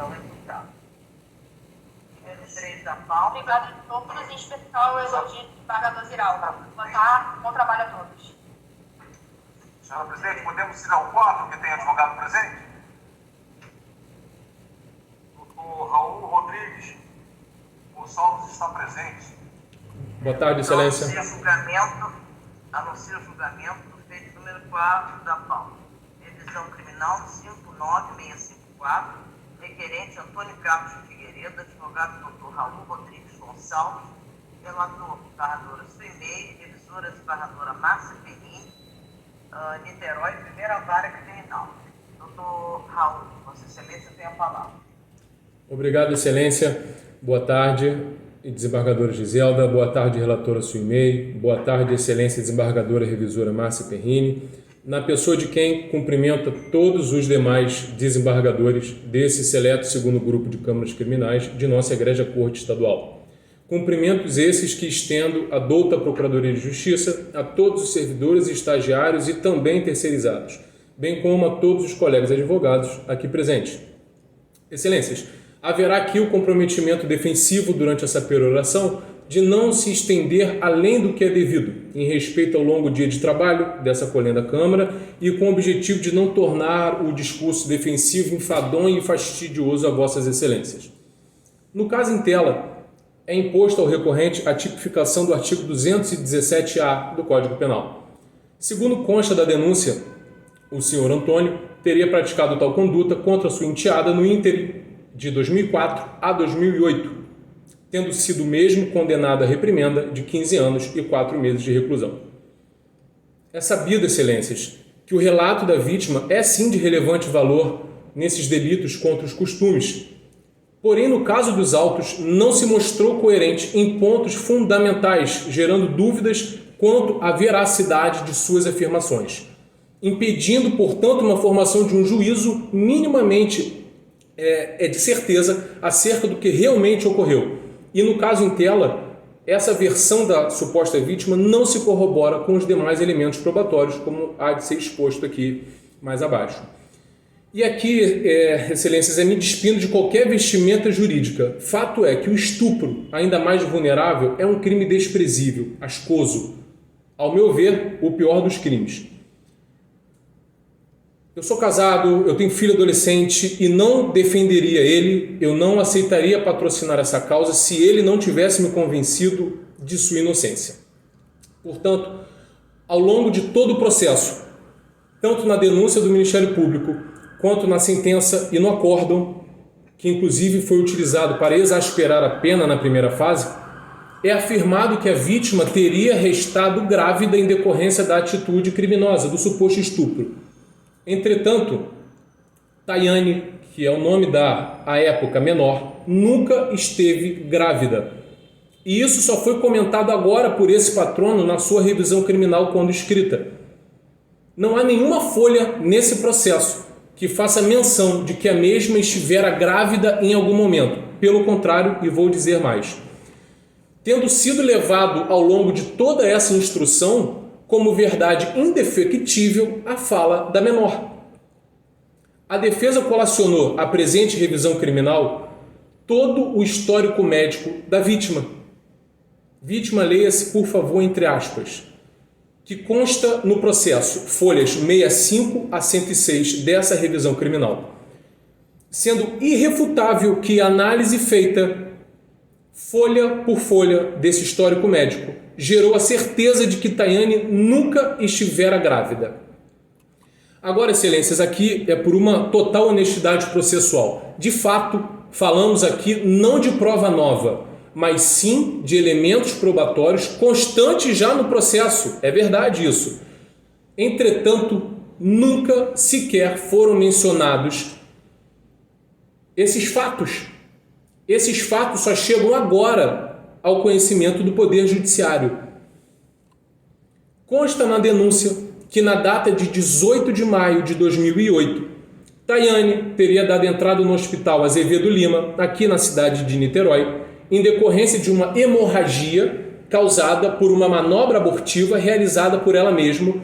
é o imputado. Número 3 da pauta. Obrigada a todos, em especial o elogio do desembargador Ziraldo. Boa tarde, bom trabalho a todos. Senhora Presidente, podemos ir ao quadro que tem advogado presente? Doutor Raul Rodrigues Gonçalves está presente. Boa tarde, Excelência. Anuncio o julgamento do feito número 4 da pauta. Revisão criminal 59654, requerente Antônio Carlos de Figueiredo, advogado Dr. Raul Rodrigues Gonçalves, relator barradora Suimei, revisora desembargadora Márcia Perini, Niterói, primeira vara criminal. Dr. Raul, Vossa Excelência tem a palavra. Obrigado, Excelência. Boa tarde, desembargadora Giselda. Boa tarde, relatora Suimei. Boa tarde, Excelência, desembargadora revisora Márcia Perini. Na pessoa de quem cumprimenta todos os demais desembargadores desse seleto segundo grupo de câmaras criminais de nossa egrégia Corte Estadual. Cumprimentos esses que estendo a douta Procuradoria de Justiça a todos os servidores, estagiários e também terceirizados, bem como a todos os colegas advogados aqui presentes. Excelências, haverá aqui o comprometimento defensivo durante essa peroração de não se estender além do que é devido, em respeito ao longo dia de trabalho dessa colenda Câmara e com o objetivo de não tornar o discurso defensivo enfadonho e fastidioso a vossas excelências. No caso em tela, é imposto ao recorrente a tipificação do artigo 217-A do Código Penal. Segundo consta da denúncia, o senhor Antônio teria praticado tal conduta contra sua enteada no ínterim de 2004 a 2008, tendo sido mesmo condenado à reprimenda de 15 anos e 4 meses de reclusão. É sabido, excelências, que o relato da vítima é sim de relevante valor nesses delitos contra os costumes, porém no caso dos autos não se mostrou coerente em pontos fundamentais, gerando dúvidas quanto à veracidade de suas afirmações, impedindo, portanto, uma formação de um juízo minimamente de certeza acerca do que realmente ocorreu. E no caso em tela, essa versão da suposta vítima não se corrobora com os demais elementos probatórios, como há de ser exposto aqui mais abaixo. E aqui, excelências, me despindo de qualquer vestimenta jurídica. Fato é que o estupro, ainda mais vulnerável, é um crime desprezível, ascoso. Ao meu ver, o pior dos crimes. Eu sou casado, eu tenho filho adolescente e não defenderia ele, eu não aceitaria patrocinar essa causa se ele não tivesse me convencido de sua inocência. Portanto, ao longo de todo o processo, tanto na denúncia do Ministério Público, quanto na sentença e no acórdão, que inclusive foi utilizado para exasperar a pena na primeira fase, é afirmado que a vítima teria restado grávida em decorrência da atitude criminosa, do suposto estupro. Entretanto, Tayane, que é o nome da, à época, menor, nunca esteve grávida. E isso só foi comentado agora por esse patrono na sua revisão criminal quando escrita. Não há nenhuma folha nesse processo que faça menção de que a mesma estivera grávida em algum momento. Pelo contrário, e vou dizer mais. Tendo sido levado ao longo de toda essa instrução como verdade indefectível a fala da menor. A defesa colacionou à presente revisão criminal todo o histórico médico da vítima. Vítima, leia-se, por favor, entre aspas, que consta no processo, folhas 65 a 106 dessa revisão criminal, sendo irrefutável que a análise feita folha por folha desse histórico médico gerou a certeza de que Tayane nunca estivera grávida. Agora, excelências, aqui é por uma total honestidade processual. De fato, falamos aqui não de prova nova, mas sim de elementos probatórios constantes já no processo. É verdade isso. Entretanto, nunca sequer foram mencionados esses fatos. Esses fatos só chegam agora ao conhecimento do Poder Judiciário. Consta na denúncia que na data de 18 de maio de 2008, Tayane teria dado entrada no Hospital Azevedo Lima, aqui na cidade de Niterói, em decorrência de uma hemorragia causada por uma manobra abortiva realizada por ela mesma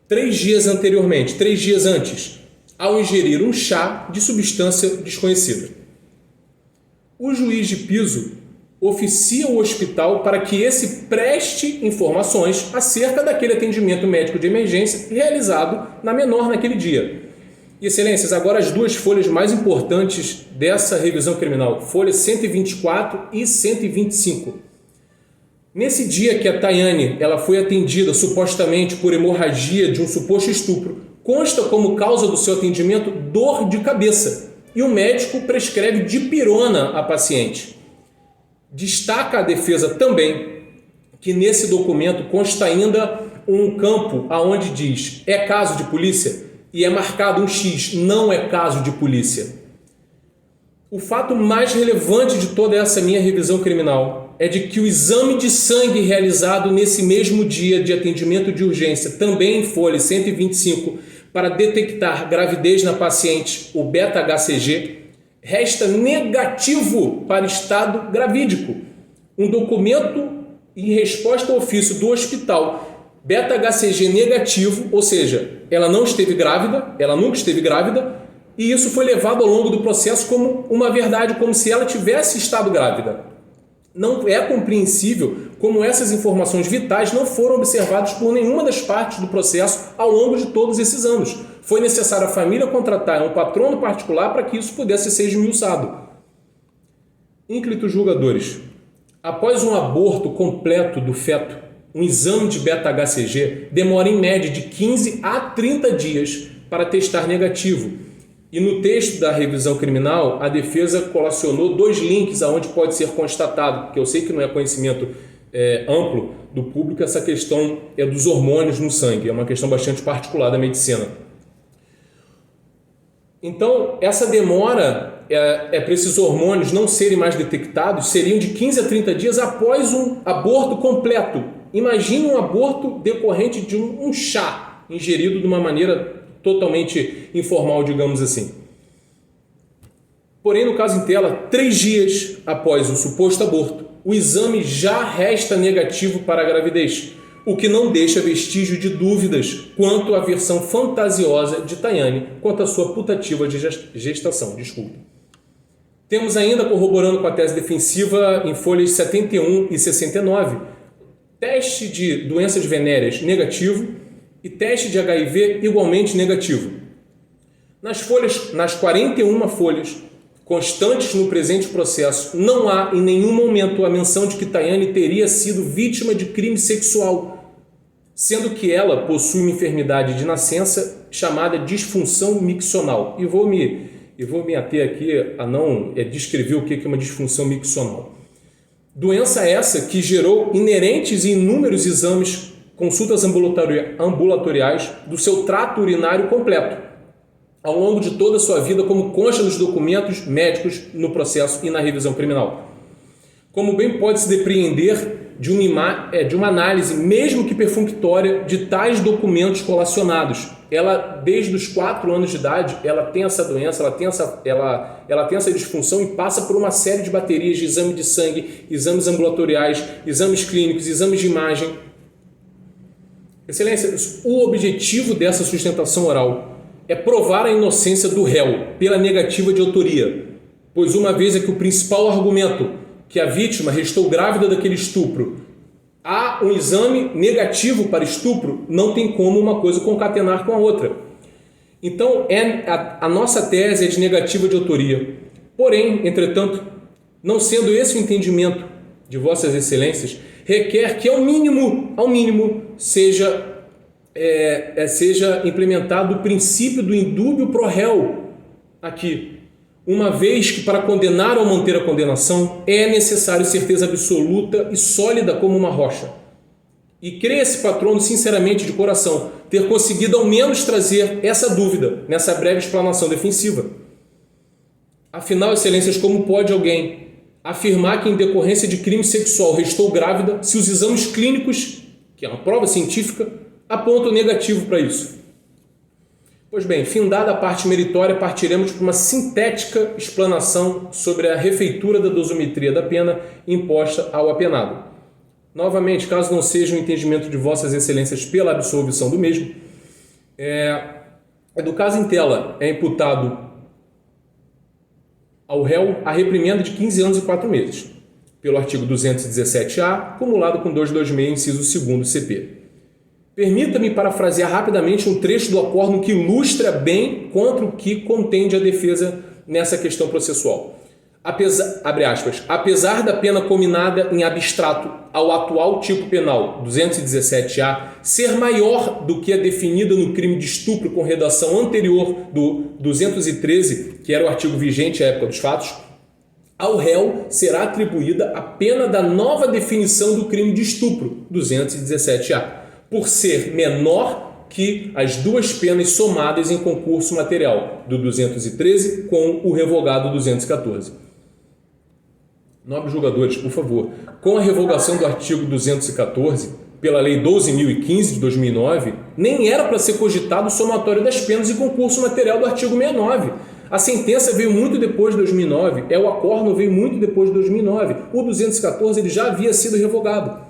3 dias anteriormente, 3 dias antes, ao ingerir um chá de substância desconhecida. O juiz de piso oficia o hospital para que esse preste informações acerca daquele atendimento médico de emergência realizado na menor naquele dia. E, excelências, agora as duas folhas mais importantes dessa revisão criminal, folhas 124 e 125. Nesse dia que a Tayane ela foi atendida supostamente por hemorragia de um suposto estupro, consta como causa do seu atendimento dor de cabeça e o médico prescreve dipirona à paciente. Destaca a defesa também que nesse documento consta ainda um campo aonde diz é caso de polícia e é marcado um X, não é caso de polícia. O fato mais relevante de toda essa minha revisão criminal é de que o exame de sangue realizado nesse mesmo dia de atendimento de urgência, também em folha 125, para detectar gravidez na paciente, o beta-HCG, resta negativo para estado gravídico. Um documento em resposta ao ofício do hospital, beta-HCG negativo, ou seja, ela não esteve grávida, ela nunca esteve grávida, e isso foi levado ao longo do processo como uma verdade, como se ela tivesse estado grávida. Não é compreensível como essas informações vitais não foram observadas por nenhuma das partes do processo ao longo de todos esses anos. Foi necessário a família contratar um patrono particular para que isso pudesse ser esmiuçado. Ínclitos julgadores, após um aborto completo do feto, um exame de beta-HCG demora em média de 15 a 30 dias para testar negativo. E no texto da revisão criminal, a defesa colacionou 2 links aonde pode ser constatado, porque eu sei que não é conhecimento amplo do público, essa questão é dos hormônios no sangue, é uma questão bastante particular da medicina. Então, essa demora para esses hormônios não serem mais detectados seriam de 15 a 30 dias após um aborto completo. Imagine um aborto decorrente de um chá ingerido de uma maneira totalmente informal, digamos assim. Porém, no caso em tela, 3 dias após o suposto aborto, o exame já resta negativo para a gravidez, o que não deixa vestígio de dúvidas quanto à versão fantasiosa de Tayane quanto à sua putativa de gestação. Temos ainda, corroborando com a tese defensiva, em folhas 71 e 69, teste de doenças venéreas negativo e teste de HIV igualmente negativo. Nas 41 folhas constantes no presente processo, não há em nenhum momento a menção de que Tayane teria sido vítima de crime sexual, sendo que ela possui uma enfermidade de nascença chamada disfunção miccional. E vou me ater aqui a não descrever o que é uma disfunção miccional. Doença essa que gerou inerentes e inúmeros exames, consultas ambulatoriais do seu trato urinário completo, ao longo de toda a sua vida, como consta nos documentos médicos no processo e na revisão criminal. Como bem pode-se depreender de uma análise, mesmo que perfunctória, de tais documentos colacionados. Ela, desde os 4 anos de idade, ela tem essa doença, ela tem essa disfunção e passa por uma série de baterias de exame de sangue, exames ambulatoriais, exames clínicos, exames de imagem. Excelência, o objetivo dessa sustentação oral é provar a inocência do réu pela negativa de autoria, pois uma vez que o principal argumento que a vítima restou grávida daquele estupro, há um exame negativo para estupro, não tem como uma coisa concatenar com a outra. Então, a nossa tese é de negativa de autoria. Porém, entretanto, não sendo esse o entendimento de vossas excelências, requer que ao mínimo seja implementado o princípio do indúbio pro réu aqui, uma vez que para condenar ou manter a condenação é necessário certeza absoluta e sólida como uma rocha. E crê esse patrono sinceramente de coração ter conseguido ao menos trazer essa dúvida nessa breve explanação defensiva. Afinal, excelências, como pode alguém afirmar que em decorrência de crime sexual restou grávida se os exames clínicos, que é uma prova científica, apontam negativo para isso? Pois bem, findada a parte meritória, partiremos para uma sintética explanação sobre a refeitura da dosimetria da pena imposta ao apenado. Novamente, caso não seja o entendimento de vossas excelências pela absolvição do mesmo, do caso em tela, é imputado ao réu a reprimenda de 15 anos e 4 meses, pelo artigo 217-A, acumulado com 226, inciso 2º CP. Permita-me parafrasear rapidamente um trecho do acórdão que ilustra bem contra o que contende a defesa nessa questão processual. Apesar da pena cominada em abstrato ao atual tipo penal 217-A ser maior do que a definida no crime de estupro com redação anterior do 213, que era o artigo vigente à época dos fatos, ao réu será atribuída a pena da nova definição do crime de estupro 217-A, por ser menor que as duas penas somadas em concurso material do 213 com o revogado 214. Nobres julgadores, por favor, com a revogação do artigo 214, pela Lei 12.015 de 2009, nem era para ser cogitado o somatório das penas e concurso material do artigo 69. A sentença veio muito depois de 2009, o acórdão veio muito depois de 2009. O 214 ele já havia sido revogado.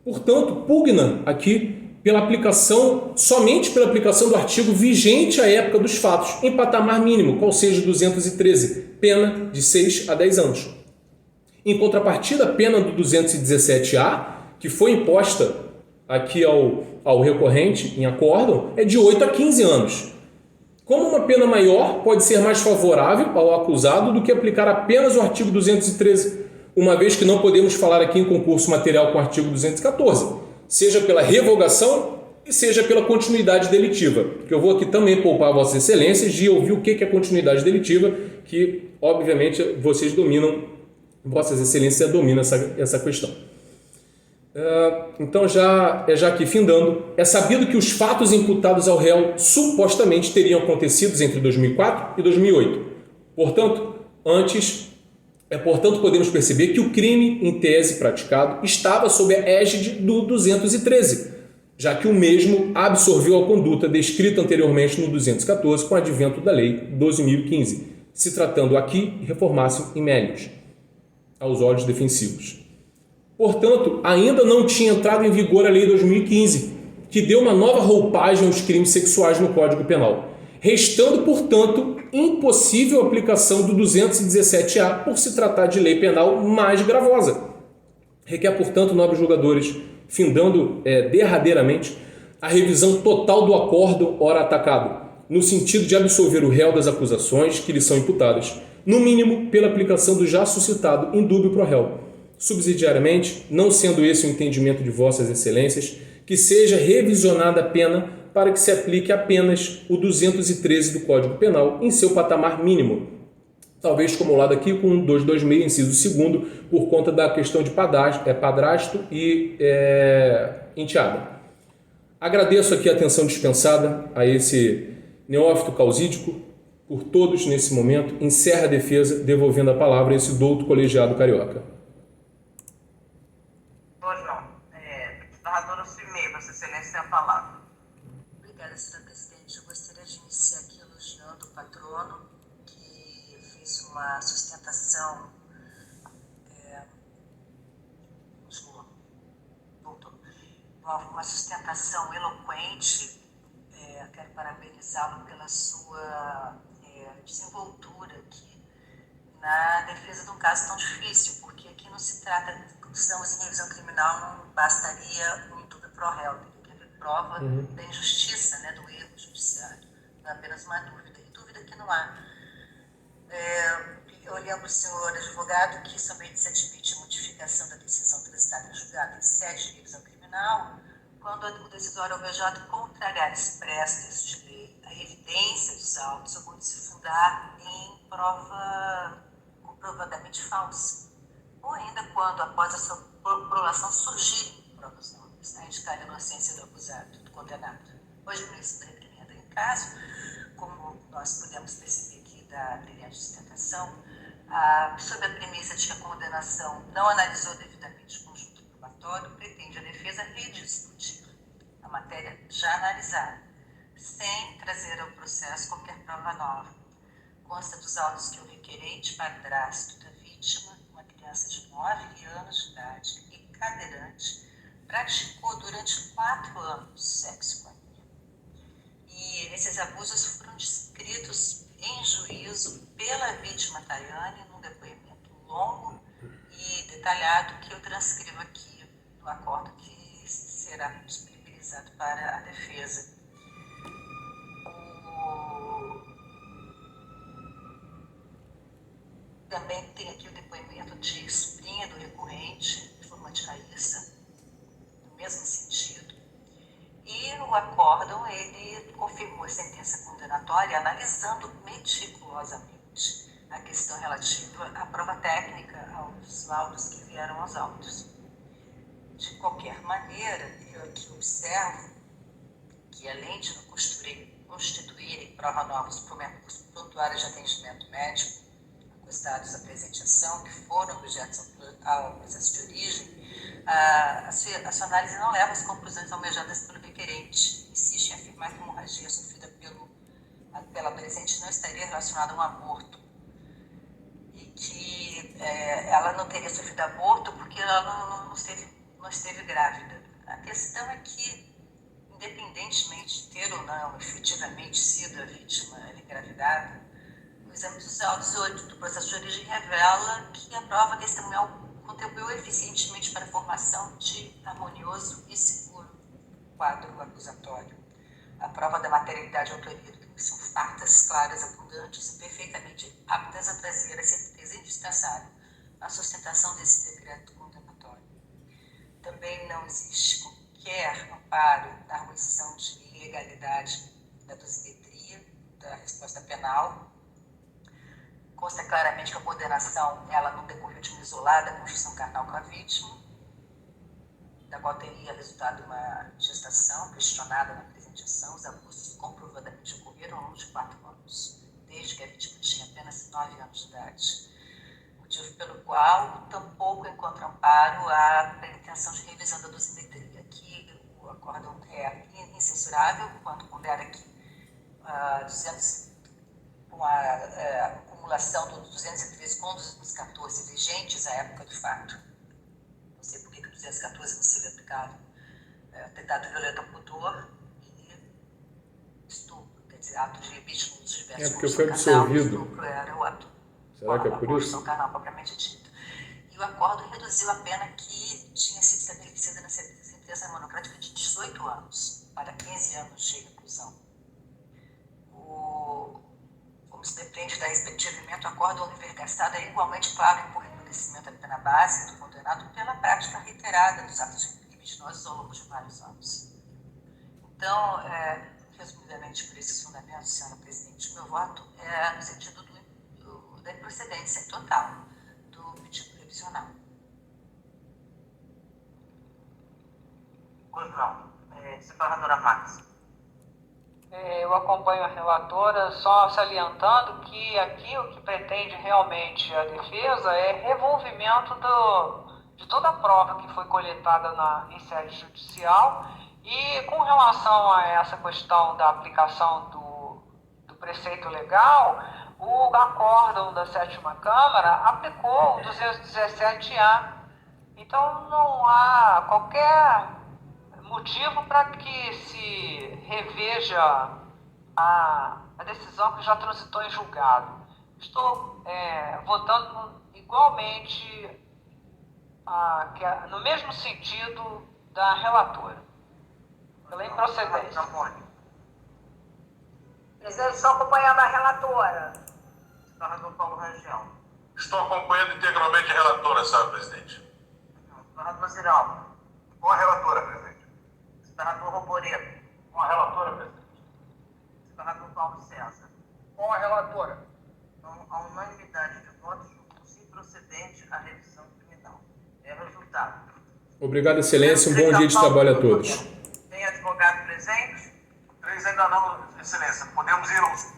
Portanto, pugna aqui pela aplicação, somente pela aplicação do artigo vigente à época dos fatos, em patamar mínimo, qual seja 213, pena de 6 a 10 anos. Em contrapartida, a pena do 217-A, que foi imposta aqui ao recorrente em acórdão, é de 8 a 15 anos. Como uma pena maior pode ser mais favorável ao acusado do que aplicar apenas o artigo 213, uma vez que não podemos falar aqui em concurso material com o artigo 214, seja pela revogação e seja pela continuidade delitiva, que eu vou aqui também poupar Vossas Excelências de ouvir o que é continuidade delitiva, que obviamente vocês dominam. Vossas Excelências dominam essa questão. Então, já aqui findando, é sabido que os fatos imputados ao réu supostamente teriam acontecido entre 2004 e 2008. Portanto, podemos perceber que o crime, em tese praticado, estava sob a égide do 213, já que o mesmo absorveu a conduta descrita anteriormente no 214 com o advento da Lei 12.015, se tratando aqui de reformácio in melius, aos olhos defensivos. Portanto, ainda não tinha entrado em vigor a Lei 2015, que deu uma nova roupagem aos crimes sexuais no Código Penal, restando, portanto, impossível a aplicação do 217-A por se tratar de lei penal mais gravosa. Requer, portanto, nobres julgadores, findando derradeiramente, a revisão total do acórdão ora atacado, no sentido de absolver o réu das acusações que lhe são imputadas, no mínimo pela aplicação do já suscitado indúbio pro réu. Subsidiariamente, não sendo esse o entendimento de Vossas Excelências, que seja revisionada a pena para que se aplique apenas o 213 do Código Penal em seu patamar mínimo, talvez acumulado aqui com o 226, inciso 2º, por conta da questão de padrasto e enteada. Agradeço aqui a atenção dispensada a esse neófito causídico por todos nesse momento. Encerra a defesa, devolvendo a palavra a esse douto colegiado carioca. Pois não. Narradora Cimei, Vossa Excelência tem a palavra. Obrigada, senhora presidente. Eu gostaria de iniciar aqui elogiando o patrono, que fez uma sustentação uma sustentação eloquente. Quero parabenizá-lo pela sua desenvoltura aqui na defesa de um caso tão difícil, porque aqui não se trata, estamos em revisão criminal, não bastaria um indúbio pro réu, teria que haver prova da injustiça, do erro judiciário, não é apenas uma dúvida, e dúvida que não há. Eu lembro, senhor advogado, que somente se admite a modificação da decisão transitada em julgado em sede de revisão criminal quando o decisório OVJ contrariar expresso texto de lei a evidência dos autos ou quando se fundar em prova comprovadamente falsa, ou ainda quando, após a sua provação, surgirem provas novas a indicar a inocência do acusado, do condenado, ou diminuição da reprimenda. Em caso, como nós podemos perceber aqui da brilhante sustentação, sob a premissa de que a condenação não analisou devidamente o conjunto probatório, pretende a defesa rediscutir a matéria já analisada, sem trazer ao processo qualquer prova nova. Consta dos autos que o requerente padrasto da vítima, uma criança de 9 anos de idade e cadeirante, praticou durante 4 anos sexo com a menina. E E esses abusos foram descritos em juízo pela vítima Tayane, num depoimento longo e detalhado que eu transcrevo aqui no acordo que será disponibilizado para a defesa. Também tem aqui o depoimento de sobrinha do recorrente, informante Raíssa, no mesmo sentido. E o acórdão, ele confirmou a sentença condenatória analisando meticulosamente a questão relativa à prova técnica, aos laudos que vieram aos autos. De qualquer maneira, eu aqui observo que, além de não constituírem prova nova os prontuários de atendimento médico acostados à presente ação, que foram objetos ao processo de origem, a sua análise não leva às conclusões almejadas pelo requerente. Insiste em afirmar que a hemorragia sofrida pela presente não estaria relacionada a um aborto e que ela não teria sofrido aborto porque ela não esteve grávida. A questão é que, independentemente de ter ou não efetivamente sido a vítima engravidada, o exame dos autos do processo de origem revela que a prova testemunhal contribuiu eficientemente para a formação de harmonioso e seguro quadro acusatório. A prova da materialidade e autoria do crime são fartas, claras, abundantes e perfeitamente aptas a trazer a certeza indispensável à sustentação desse decreto condenatório. Também não existe qualquer amparo na arguição de ilegalidade da dosimetria da resposta penal. Consta claramente que a condenação ela não decorreu de uma isolada construção carnal com a vítima, da qual teria resultado uma gestação questionada na presente ação. Os abusos comprovadamente ocorreram ao longo de 4 anos, desde que a vítima tinha apenas 9 anos de idade, motivo pelo qual tampouco encontra amparo a pretensão de revisão da dosimetria, que o acórdão é incensurável quando pondera que com a acumulação do 213 com os 214 vigentes à época do fato. Não sei por que o 214 não seria aplicado. Atentado violento ao pudor e estupro, quer dizer, ato de vítima dos diversos. Porque foi absolvido. Estupro era o ato. Será que é por isso? Carnal, propriamente dito. E o acórdão reduziu a pena que tinha sido estabelecida na sentença monocrática de 18 anos para 15 anos de reclusão. Como se depende da respectiva emenda, o acórdão univergastado é igualmente claro em endurecimento da pena base do condenado pela prática reiterada dos atos criminosos ao longo de vários anos. Então, resumidamente por esses fundamentos, senhora presidente, meu voto é no sentido da improcedência total do pedido revisional. Pois não. Desembargadora Max. Eu acompanho a relatora, só salientando que aqui o que pretende realmente a defesa é revolvimento de toda a prova que foi coletada em sede judicial. E com relação a essa questão da aplicação do preceito legal, o acórdão da 7ª Câmara aplicou o 217-A. Então não há qualquer motivo para que se reveja a decisão que já transitou em julgado. Estou votando igualmente no mesmo sentido da relatora, pela improcedência. Presidente, estou acompanhando a relatora. Desembargador Paulo Rangel. Estou acompanhando integralmente a relatora, senhora presidente. Desembargador Ziraldo. Com a relatora, presidente. Desembargador Roboreto. Com a relatora, presidente. Desembargador Paulo César. Com a relatora. Então, a unanimidade de votos julgou-se improcedente a revisão criminal. É o resultado. Obrigado, excelência. Um bom dia de trabalho a todos. Tem advogado presente? 3 ainda não, excelência. Podemos ir aos